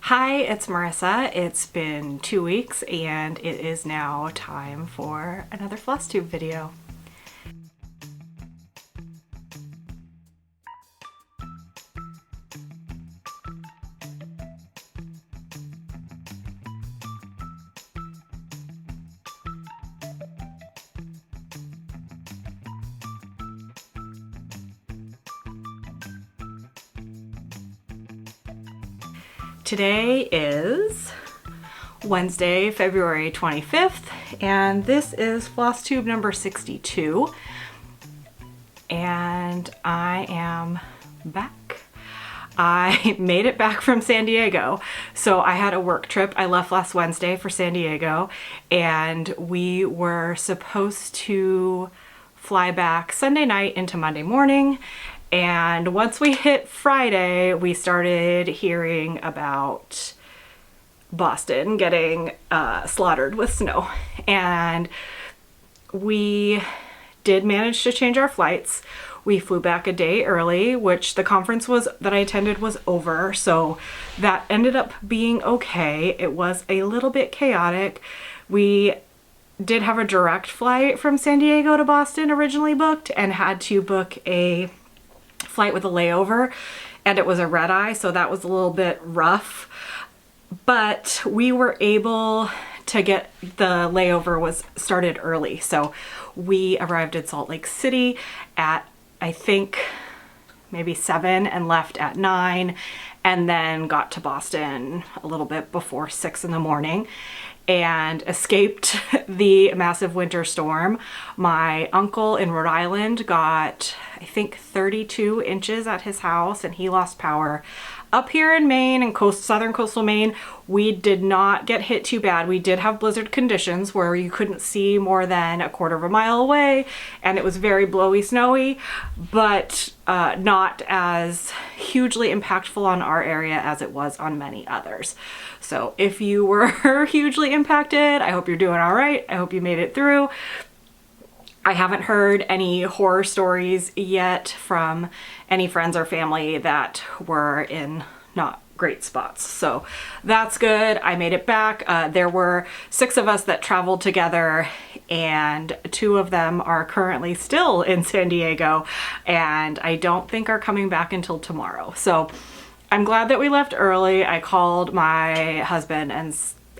Hi, it's Marissa. It's been 2 weeks and it is now time for another Flosstube video. Today is Wednesday, February 25th, and this is Flosstube number 62, and I am back. I made it back from San Diego. So I had a work trip. I left last Wednesday for San Diego, and we were supposed to fly back Sunday night into Monday morning. And once we hit Friday, we started hearing about Boston getting slaughtered with snow. And we did manage to change our flights. We flew back a day early, which the conference that I attended was over. So that ended up being okay. It was a little bit chaotic. We did have a direct flight from San Diego to Boston originally booked and had to book a flight with a layover, and it was a red eye, so that was a little bit rough, but we were able to get the layover was started early. So we arrived at Salt Lake City at I think maybe 7 and left at 9, and then got to Boston a little bit before 6 in the morning and escaped the massive winter storm. My uncle in Rhode Island got, I think, 32 inches at his house, and he lost power. Up here in Maine and southern coastal Maine, we did not get hit too bad. We did have blizzard conditions where you couldn't see more than a quarter of a mile away, and it was very blowy snowy, but not as hugely impactful on our area as it was on many others. So if you were hugely impacted, I hope you're doing all right. I hope you made it through. I haven't heard any horror stories yet from any friends or family that were in not great spots. So that's good. I made it back. There were 6 of us that traveled together, and 2 of them are currently still in San Diego, and I don't think are coming back until tomorrow. So I'm glad that we left early. I called my husband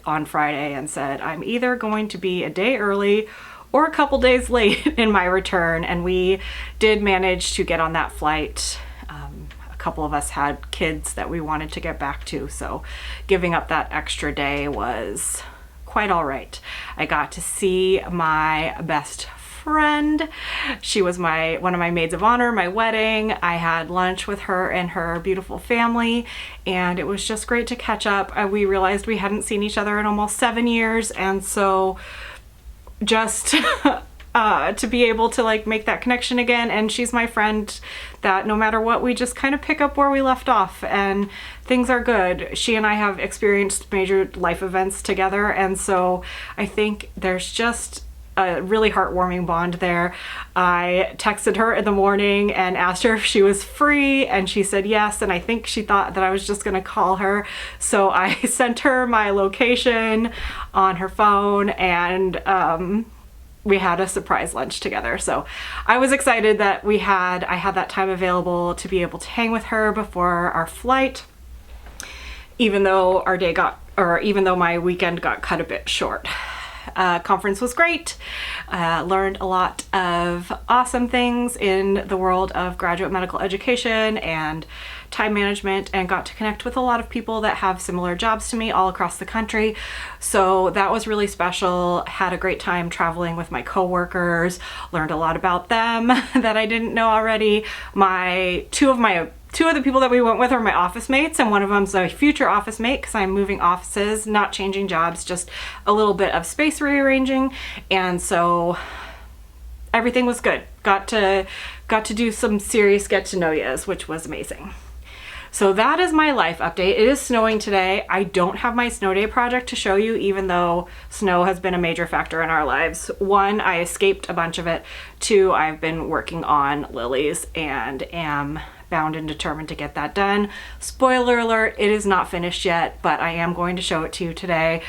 on Friday and said, I'm either going to be a day early or a couple days late in my return, and we did manage to get on that flight. A couple of us had kids that we wanted to get back to, so giving up that extra day was quite all right. I got to see my best friend. She was one of my maids of honor, my wedding. I had lunch with her and her beautiful family, and it was just great to catch up. We realized we hadn't seen each other in almost 7 years, and so just to be able to like make that connection again. And she's my friend that no matter what, we just kind of pick up where we left off, and things are good. She and I have experienced major life events together, and so I think there's just a really heartwarming bond there. I texted her in the morning and asked her if she was free, and she said yes, and I think she thought that I was just gonna call her. So I sent her my location on her phone, and we had a surprise lunch together. So I was excited that I had that time available to be able to hang with her before our flight, even though even though my weekend got cut a bit short. Conference was great. Learned a lot of awesome things in the world of graduate medical education and time management, and got to connect with a lot of people that have similar jobs to me all across the country. So that was really special. Had a great time traveling with my coworkers, learned a lot about them that I didn't know already. Two of the people that we went with are my office mates, and one of them's a future office mate because I'm moving offices, not changing jobs, just a little bit of space rearranging. And so everything was good. Got to do some serious get to know yous, which was amazing. So that is my life update. It is snowing today. I don't have my snow day project to show you, even though snow has been a major factor in our lives. 1, I escaped a bunch of it. 2, I've been working on Lilies and am bound and determined to get that done. Spoiler alert, it is not finished yet, but I am going to show it to you today.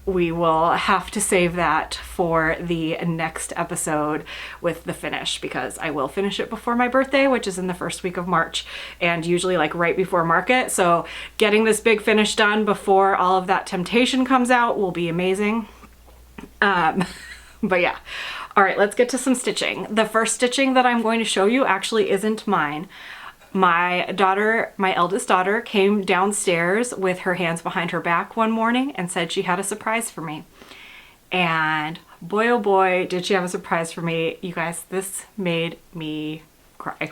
We will have to save that for the next episode with the finish, because I will finish it before my birthday, which is in the first week of March, and usually like right before market. So getting this big finish done before all of that temptation comes out will be amazing. But yeah. All right, let's get to some stitching. The first stitching that I'm going to show you actually isn't mine. My daughter, my eldest daughter, came downstairs with her hands behind her back one morning and said she had a surprise for me. And boy, oh boy, did she have a surprise for me. You guys, this made me cry.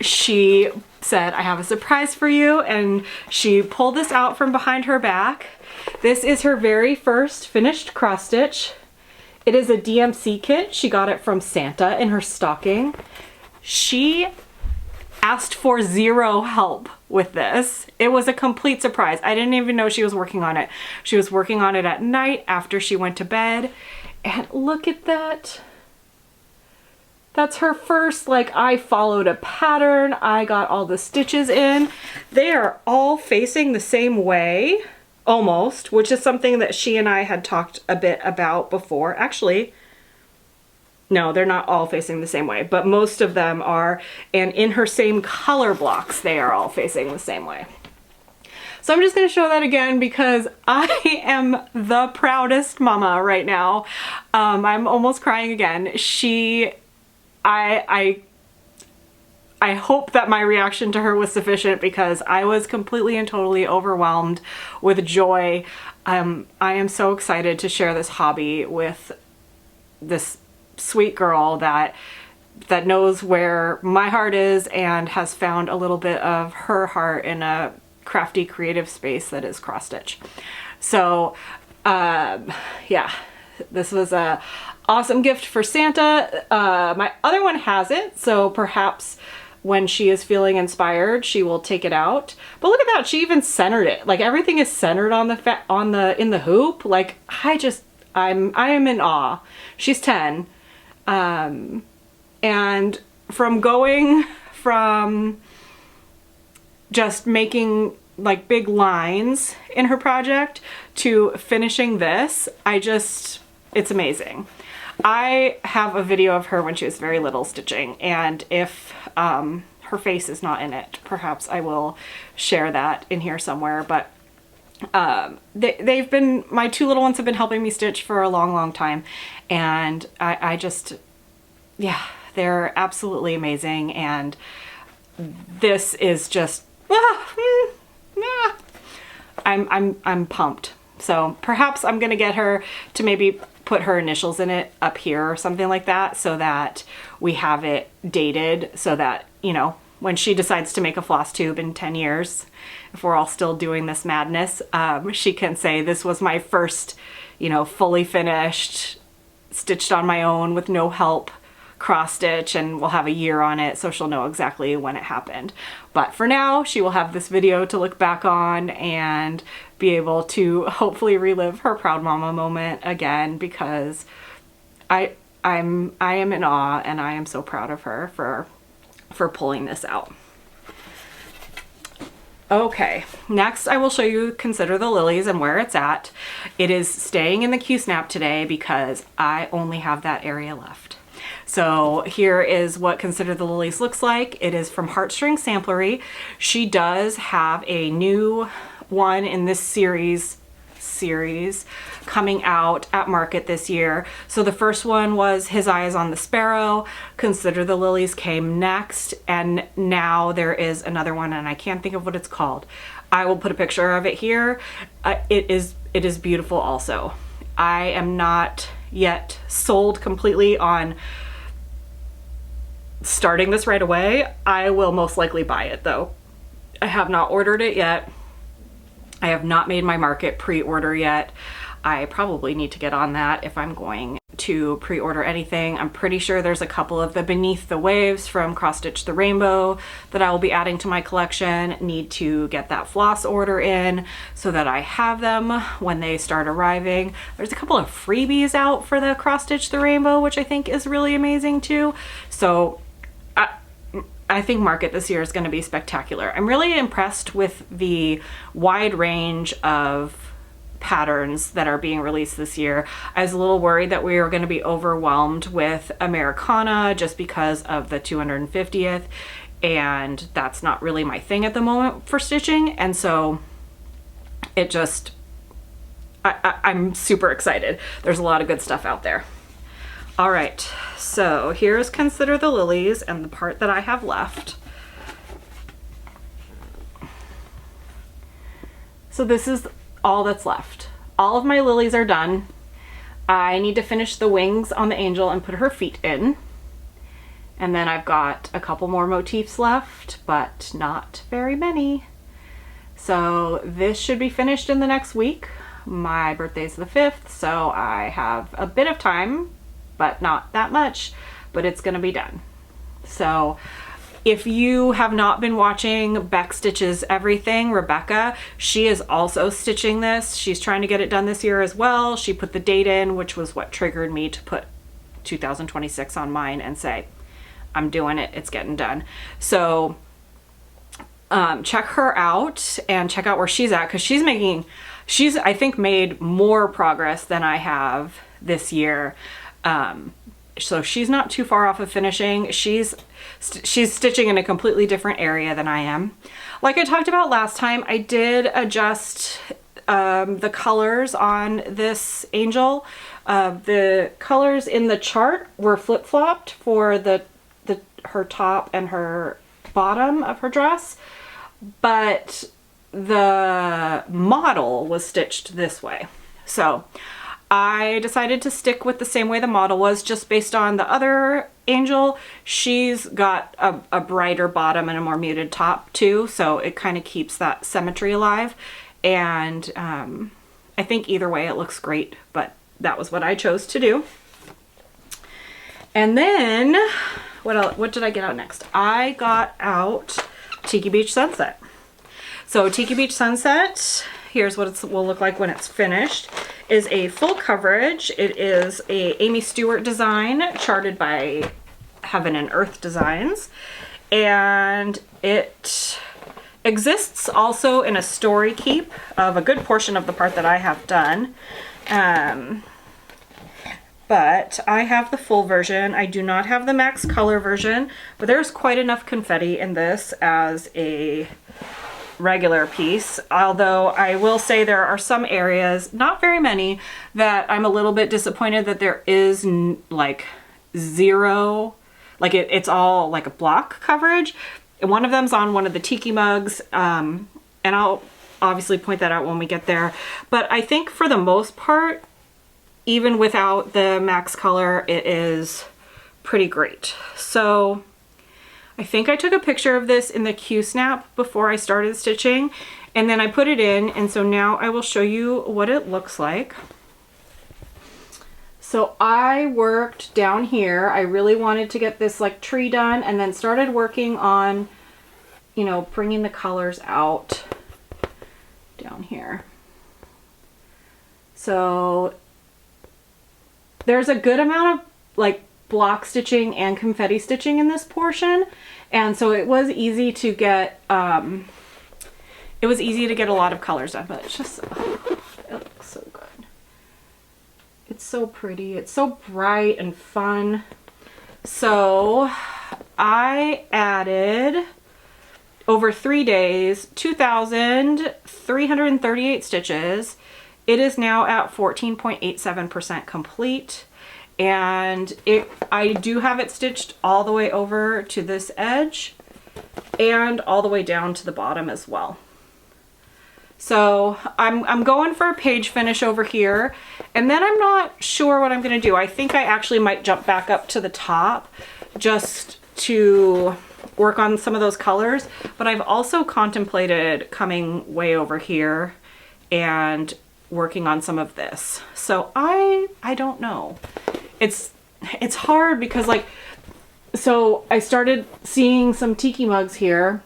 She said, I have a surprise for you, and she pulled this out from behind her back. This is her very first finished cross stitch. It is a DMC kit. She got it from Santa in her stocking. She asked for zero help with this. It was a complete surprise. I didn't even know she was working on it. She was working on it at night after she went to bed. And look at that. That's her first, like, I followed a pattern. I got all the stitches in. They are all facing the same way, almost, which is something that she and I had talked a bit about before. Actually, no, they're not all facing the same way, but most of them are, and in her same color blocks, they are all facing the same way. So I'm just going to show that again because I am the proudest mama right now. I'm almost crying again. I hope that my reaction to her was sufficient, because I was completely and totally overwhelmed with joy. I am so excited to share this hobby with this sweet girl that knows where my heart is and has found a little bit of her heart in a crafty, creative space that is cross stitch. So yeah, this was a awesome gift for Santa. My other one has it, so perhaps when she is feeling inspired, she will take it out. But look at that, she even centered it. Like, everything is centered on the in the hoop. Like, I am in awe. She's 10. And from going from just making like big lines in her project to finishing this, it's amazing. I have a video of her when she was very little stitching, and if her face is not in it, perhaps I will share that in here somewhere. But they've been, my two little ones have been helping me stitch for a long time, and I just, yeah, they're absolutely amazing. And this is just, I'm pumped. So perhaps I'm gonna get her to maybe put her initials in it up here or something like that, so that we have it dated, so that, you know, when she decides to make a floss tube in 10 years, if we're all still doing this madness, she can say, this was my first, you know, fully finished, stitched on my own with no help cross stitch, and we'll have a year on it, so she'll know exactly when it happened. But for now, she will have this video to look back on and be able to hopefully relive her proud mama moment again, because I am in awe, and I am so proud of her for pulling this out. Okay, next I will show you Consider the Lilies and where it's at. It is staying in the Q-snap today because I only have that area left. So here is what Consider the Lilies looks like. It is from Heartstring Samplery. She does have a new one in this series coming out at market this year. So the first one was His Eyes on the Sparrow. Consider the Lilies came next, and now there is another one, and I can't think of what it's called. I will put a picture of it here. It is beautiful also. I am not yet sold completely on starting this right away. I will most likely buy it though. I have not ordered it yet. I have not made my market pre-order yet. I probably need to get on that if I'm going to pre-order anything. I'm pretty sure there's a couple of the Beneath the Waves from Cross Stitch the Rainbow that I will be adding to my collection. Need to get that floss order in so that I have them when they start arriving. There's a couple of freebies out for the Cross Stitch the Rainbow, which I think is really amazing too. So I think market this year is going to be spectacular. I'm really impressed with the wide range of patterns that are being released this year. I was a little worried that we were going to be overwhelmed with Americana just because of the 250th, and that's not really my thing at the moment for stitching, and so it just, I'm super excited. There's a lot of good stuff out there. All right, so here's Consider the Lilies and the part that I have left. So this is all that's left. All of my lilies are done. I need to finish the wings on the angel and put her feet in. And then I've got a couple more motifs left, but not very many. So this should be finished in the next week. My birthday's the 5th, so I have a bit of time, but not that much, but it's gonna be done. So if you have not been watching Beck Stitches Everything, Rebecca, she is also stitching this. She's trying to get it done this year as well. She put the date in, which was what triggered me to put 2026 on mine and say, I'm doing it, it's getting done. So check her out and check out where she's at, because she's I think made more progress than I have this year. So she's not too far off of finishing. She's stitching in a completely different area than I am. Like I talked about last time, I did adjust the colors on this angel. The colors in the chart were flip-flopped for her top and her bottom of her dress, but the model was stitched this way. So I decided to stick with the same way the model was, just based on the other angel. She's got a brighter bottom and a more muted top too, so it kind of keeps that symmetry alive. And I think either way it looks great, but that was what I chose to do. And then what did I get out next? I got out Tiki Beach Sunset. So Tiki Beach Sunset, here's what it will look like when it's finished, is a full coverage. It is a Aimee Stewart design charted by Heaven and Earth Designs, and it exists also in a story keep of a good portion of the part that I have done. But I have the full version. I do not have the max color version, but there's quite enough confetti in this as a regular piece. Although I will say there are some areas, not very many, that I'm a little bit disappointed that there is like zero, like it's all like a block coverage. And one of them's on one of the tiki mugs, and I'll obviously point that out when we get there. But I think for the most part, even without the max color, it is pretty great. So I think I took a picture of this in the Q-snap before I started stitching, and then I put it in, and so now I will show you what it looks like. So I worked down here. I really wanted to get this like tree done, and then started working on, you know, bringing the colors out down here. So there's a good amount of like block stitching and confetti stitching in this portion, and so it was easy to get a lot of colors done, but it's just, oh, it looks so good. It's so pretty. It's so bright and fun. So I added, over 3 days, 2,338 stitches. It is now at 14.87% complete, and I do have it stitched all the way over to this edge and all the way down to the bottom as well. So I'm going for a page finish over here, and then I'm not sure what I'm going to do. I think I actually might jump back up to the top just to work on some of those colors, but I've also contemplated coming way over here and working on some of this. So I don't know. It's hard because, like, so I started seeing some tiki mugs here,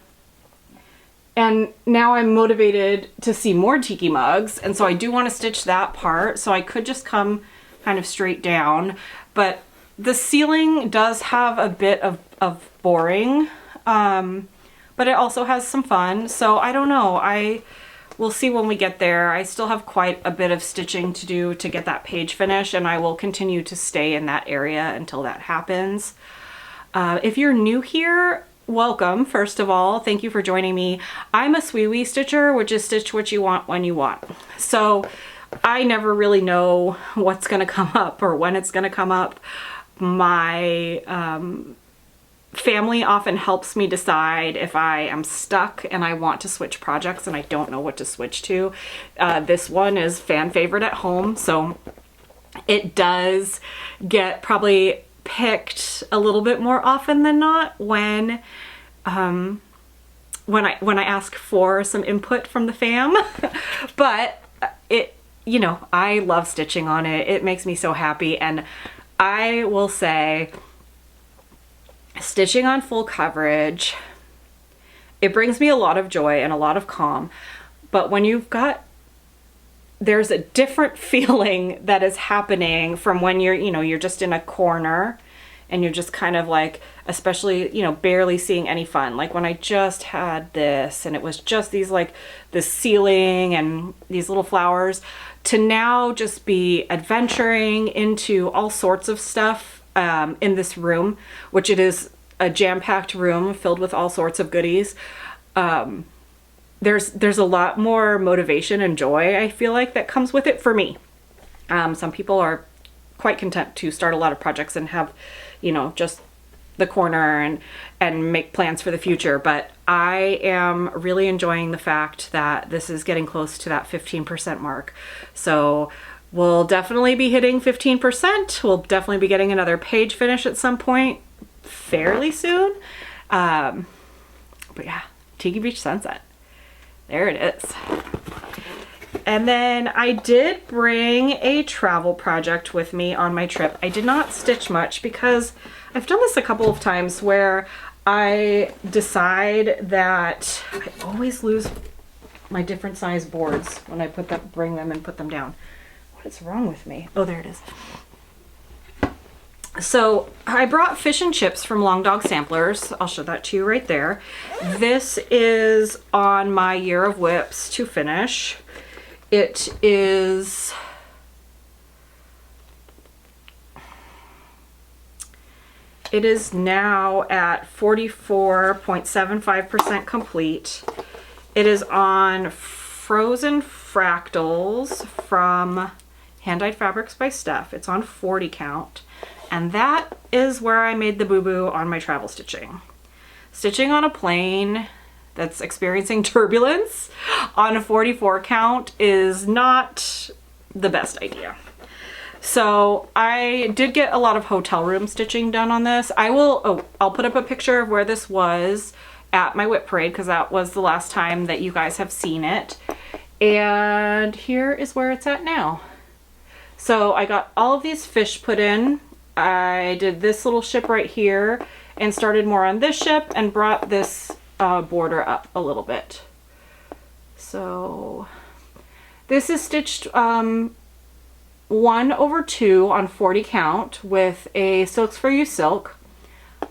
and now I'm motivated to see more tiki mugs, and so I do want to stitch that part. So I could just come kind of straight down, but the ceiling does have a bit of boring but it also has some fun. So I don't know. We'll see when we get there. I still have quite a bit of stitching to do to get that page finished, and I will continue to stay in that area until that happens. If you're new here, welcome. First of all, thank you for joining me. I'm a Wee Stitcher, which is stitch what you want when you want. So I never really know what's gonna come up or when it's gonna come up. My family often helps me decide if I am stuck and I want to switch projects and I don't know what to switch to. This one is fan favorite at home, so it does get probably picked a little bit more often than not when I ask for some input from the fam. But you know, I love stitching on it. It makes me so happy, and I will say, stitching on full coverage, it brings me a lot of joy and a lot of calm. But when there's a different feeling that is happening from when you're just in a corner and you're just kind of like, especially, you know, barely seeing any fun. Like when I just had this and it was just this ceiling and these little flowers, to now just be adventuring into all sorts of stuff in this room, which it is a jam-packed room filled with all sorts of goodies. There's a lot more motivation and joy, I feel like, that comes with it for me. Some people are quite content to start a lot of projects and have, you know, just the corner and make plans for the future. But I am really enjoying the fact that this is getting close to that 15% mark. So we'll definitely be hitting 15%. We'll definitely be getting another page finish at some point fairly soon. But yeah, Tiki Beach Sunset. There it is. And then I did bring a travel project with me on my trip. I did not stitch much because I've done this a couple of times where I decide that I always lose my different size boards when I bring them and put them down. What is wrong with me? Oh, there it is. So I brought fish and chips from Long Dog Samplers. I'll show that to you right there. This is on my year of whips to finish. It is now at 44.75% complete. It is on Frozen Fractals from Hand Dyed Fabrics by Steph. It's on 40 count. And that is where I made the boo-boo on my travel stitching. Stitching on a plane that's experiencing turbulence on a 44 count is not the best idea. So I did get a lot of hotel room stitching done on this. I'll put up a picture of where this was at my whip parade, because that was the last time that you guys have seen it. And here is where it's at now. So I got all of these fish put in. I did this little ship right here and started more on this ship and brought this border up a little bit. So this is stitched 1/2 on 40 count with a Silks For You silk.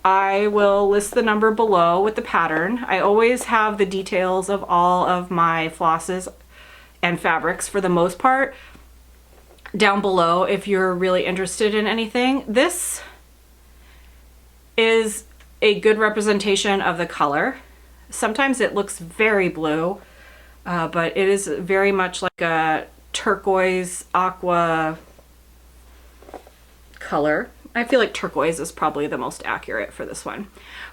I will list the number below with the pattern. I always have the details of all of my flosses and fabrics for the most part down below if you're really interested in anything. This is a good representation of the color. Sometimes it looks very blue, but it is very much like a turquoise aqua color. I feel like turquoise is probably the most accurate for this one.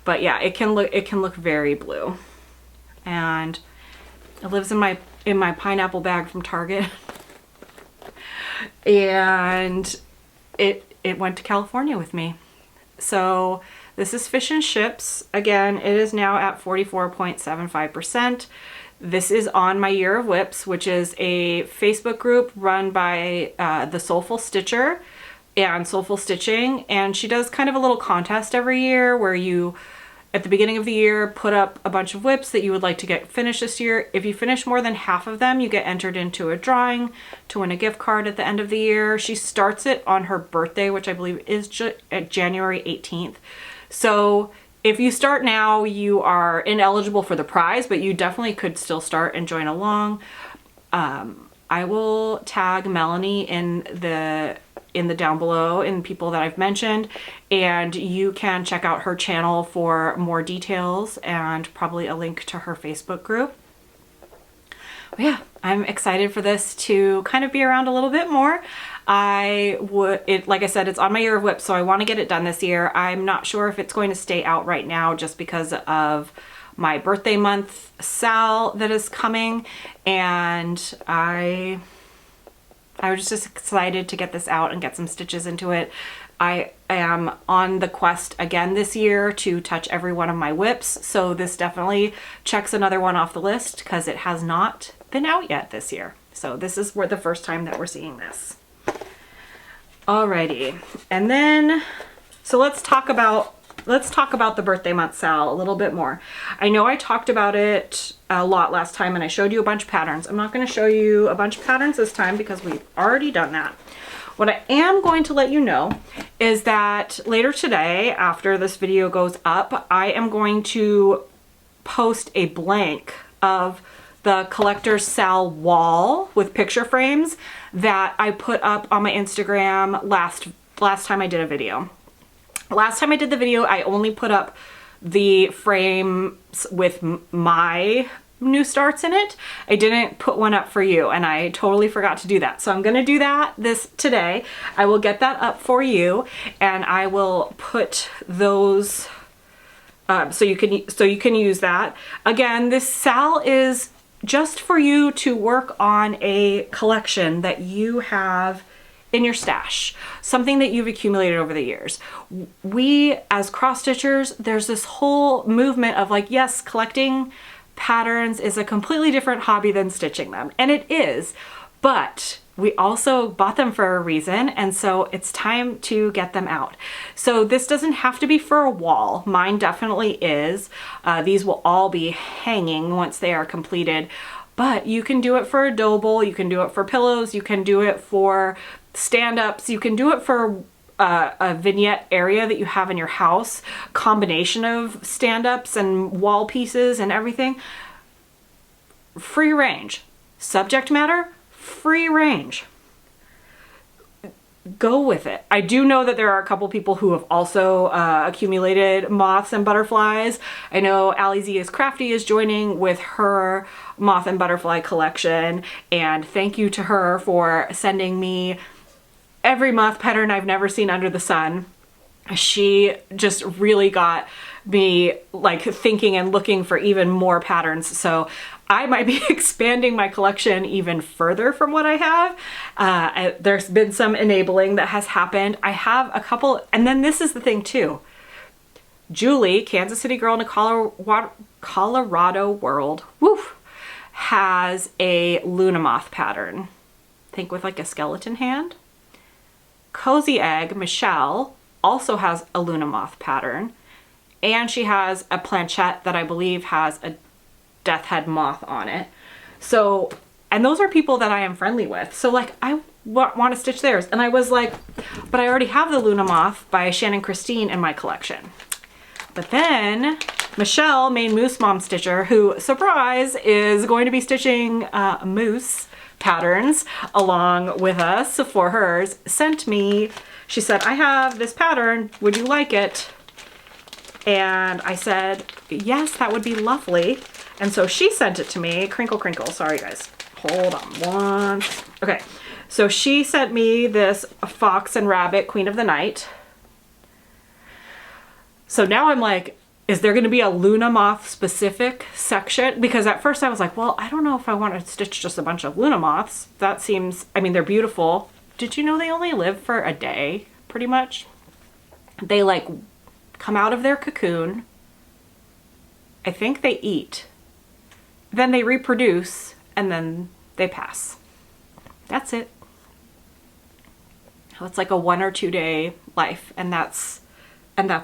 But yeah, it can look very blue. And it lives in my pineapple bag from Target. And it went to California with me. So this is Fish and Chips. Again, it is now at 44.75%. This is on my Year of Whips, which is a Facebook group run by the Soulful Stitcher and Soulful Stitching. And she does kind of a little contest every year where you, at the beginning of the year, put up a bunch of whips that you would like to get finished this year. If you finish more than half of them, you get entered into a drawing to win a gift card at the end of the year. She starts it on her birthday, which I believe is January 18th. So if you start now, you are ineligible for the prize, but you definitely could still start and join along. I will tag Melanie in the down below in people that I've mentioned, and you can check out her channel for more details and probably a link to her Facebook group. But yeah, I'm excited for this to kind of be around a little bit more. Like I said, it's on my year of WIP, so I want to get it done this year. I'm not sure if it's going to stay out right now just because of my birthday month SAL that is coming, and I was just excited to get this out and get some stitches into it. I am on the quest again this year to touch every one of my WIPs, so this definitely checks another one off the list because it has not been out yet this year. So this is the first time that we're seeing this. Alrighty, and then, so let's talk about the birthday month SAL a little bit more. I know I talked about it a lot last time and I showed you a bunch of patterns. I'm not going to show you a bunch of patterns this time because we've already done that. What I am going to let you know is that later today, after this video goes up, I am going to post a blank of the Collector's SAL wall with picture frames that I put up on my Instagram last time I did a video. Last time I did the video, I only put up the frames with my new starts in it. I didn't put one up for you, and I totally forgot to do that. So I'm gonna do that today. I will get that up for you, and I will put those so you can use that. Again, this SAL is just for you to work on a collection that you have in your stash, something that you've accumulated over the years. We, as cross stitchers, there's this whole movement of like, yes, collecting patterns is a completely different hobby than stitching them, and it is, but we also bought them for a reason, and so it's time to get them out. So this doesn't have to be for a wall. Mine definitely is. These will all be hanging once they are completed, but you can do it for a dough bowl, you can do it for pillows, you can do it for stand-ups, you can do it for a vignette area that you have in your house, combination of stand-ups and wall pieces and everything. Free range. Subject matter, free range. Go with it. I do know that there are a couple people who have also accumulated moths and butterflies. I know Allie Z is Crafty is joining with her moth and butterfly collection, and thank you to her for sending me every moth pattern I've never seen under the sun. She just really got me like thinking and looking for even more patterns. So I might be expanding my collection even further from what I have. There's been some enabling that has happened. I have a couple, and then this is the thing too. Julie, Kansas City girl in a Colorado world, woof, has a Luna moth pattern. Think with like a skeleton hand. Cozy Egg, Michelle, also has a Luna moth pattern, and she has a planchette that I believe has a death head moth on it. So, and those are people that I am friendly with. So like I want to stitch theirs, and I was like, but I already have the Luna moth by Shannon Christine in my collection. But then Michelle, main Moose Mom Stitcher, who, surprise, is going to be stitching moose patterns along with us for hers, sent me, she said, I have this pattern, would you like it? And I said, yes, that would be lovely. And so she sent it to me. Crinkle, crinkle, sorry guys, hold on one. Okay, so she sent me this Fox and Rabbit Queen of the Night. So now I'm like, is there going to be a Luna moth specific section? Because at first I was like, well, I don't know if I want to stitch just a bunch of Luna moths. That seems, I mean, they're beautiful. Did you know they only live for a day, pretty much? They like come out of their cocoon. I think they eat. Then they reproduce, and then they pass. That's it. It's like a 1 or 2 day life, and that's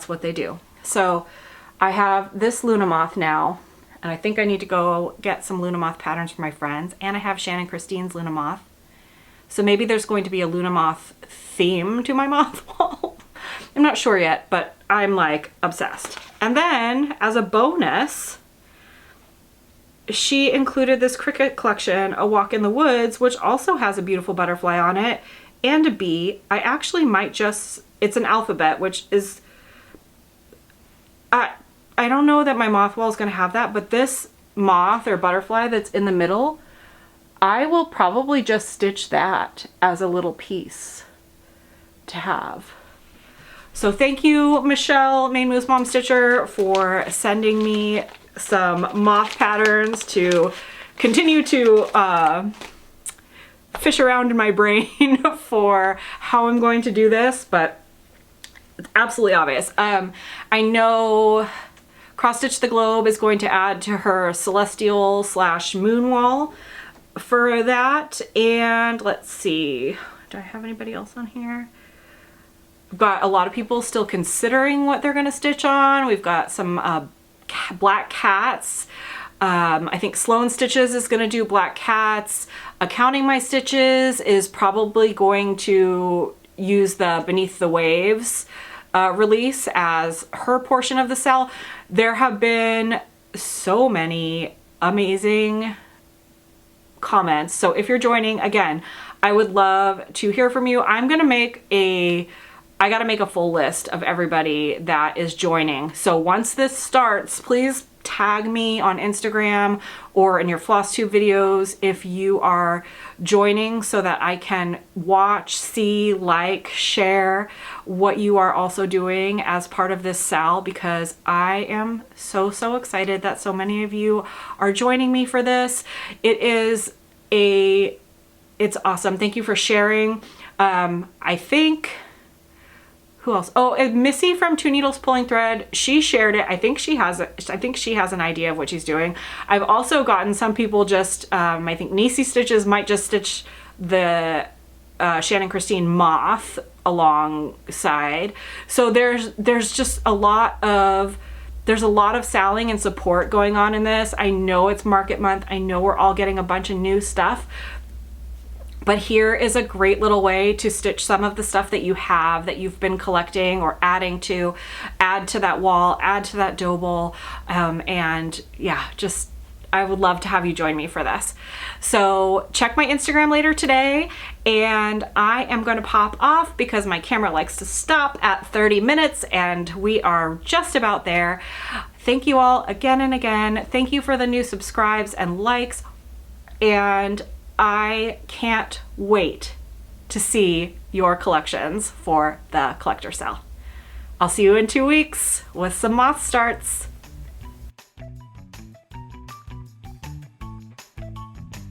what they do. So I have this Luna moth now, and I think I need to go get some Luna moth patterns for my friends, and I have Shannon Christine's Luna moth. So maybe there's going to be a Luna moth theme to my moth wall. I'm not sure yet, but I'm like obsessed. And then as a bonus, she included this cricket collection, A Walk in the Woods, which also has a beautiful butterfly on it and a bee. I actually might just, it's an alphabet, which is, I don't know that my moth wall is going to have that, but this moth or butterfly that's in the middle, I will probably just stitch that as a little piece to have. So thank you, Michelle, Maine Moose Mom Stitcher, for sending me some moth patterns to continue to fish around in my brain for how I'm going to do this, but it's absolutely obvious. I know Cross Stitch the Globe is going to add to her celestial / moon wall for that. And let's see, do I have anybody else on here? I've got a lot of people still considering what they're going to stitch on. We've got some black cats. I think Sloan Stitches is going to do black cats. Accounting My Stitches is probably going to use the Beneath the Waves release as her portion of the SAL. There have been so many amazing comments. So if you're joining, again, I would love to hear from you. I'm going to make I got to make a full list of everybody that is joining. So once this starts, please tag me on Instagram or in your Flosstube videos if you are joining, so that I can watch, see, like, share what you are also doing as part of this SAL, because I am so excited that so many of you are joining me for this. It's awesome. Thank you for sharing. I think, who else? Oh, and Missy from Two Needles Pulling Thread, she shared it. I think she has an idea of what she's doing. I've also gotten some people just, I think Niecy Stitches might just stitch the Shannon Christine moth alongside. So there's just a lot of salling and support going on in this. I know it's market month. I know we're all getting a bunch of new stuff. But here is a great little way to stitch some of the stuff that you have, that you've been collecting or add to that wall, add to that dough bowl. And yeah, just, I would love to have you join me for this. So check my Instagram later today, and I am going to pop off because my camera likes to stop at 30 minutes and we are just about there. Thank you all again and again. Thank you for the new subscribes and likes, and I can't wait to see your collections for the collector SAL. I'll see you in 2 weeks with some moth starts.